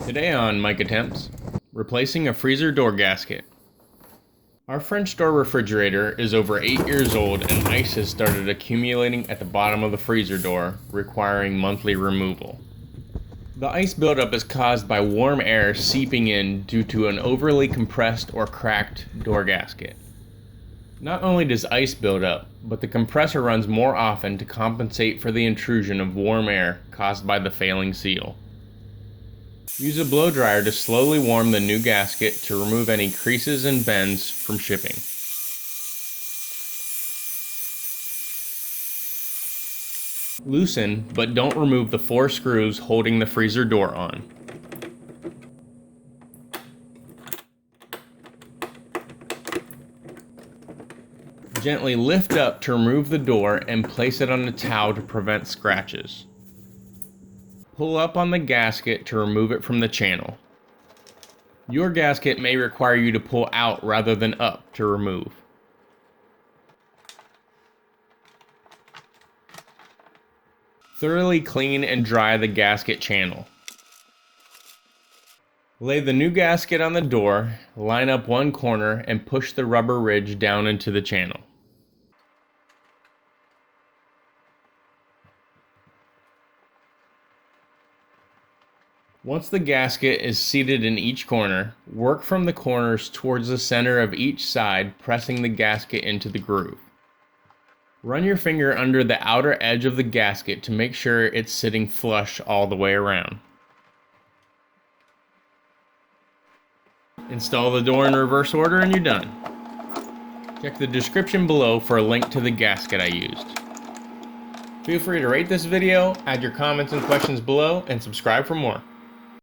Today on Mike Attempts, replacing a freezer door gasket. Our French door refrigerator is over 8 years old and ice has started accumulating at the bottom of the freezer door, requiring monthly removal. The ice buildup is caused by warm air seeping in due to an overly compressed or cracked door gasket. Not only does ice build up, but the compressor runs more often to compensate for the intrusion of warm air caused by the failing seal. Use a blow dryer to slowly warm the new gasket to remove any creases and bends from shipping. Loosen, but don't remove the 4 screws holding the freezer door on. Gently lift up to remove the door and place it on a towel to prevent scratches. Pull up on the gasket to remove it from the channel. Your gasket may require you to pull out rather than up to remove. Thoroughly clean and dry the gasket channel. Lay the new gasket on the door, line up one corner, and push the rubber ridge down into the channel. Once the gasket is seated in each corner, work from the corners towards the center of each side, pressing the gasket into the groove. Run your finger under the outer edge of the gasket to make sure it's sitting flush all the way around. Install the door in reverse order and you're done. Check the description below for a link to the gasket I used. Feel free to rate this video, add your comments and questions below, and subscribe for more.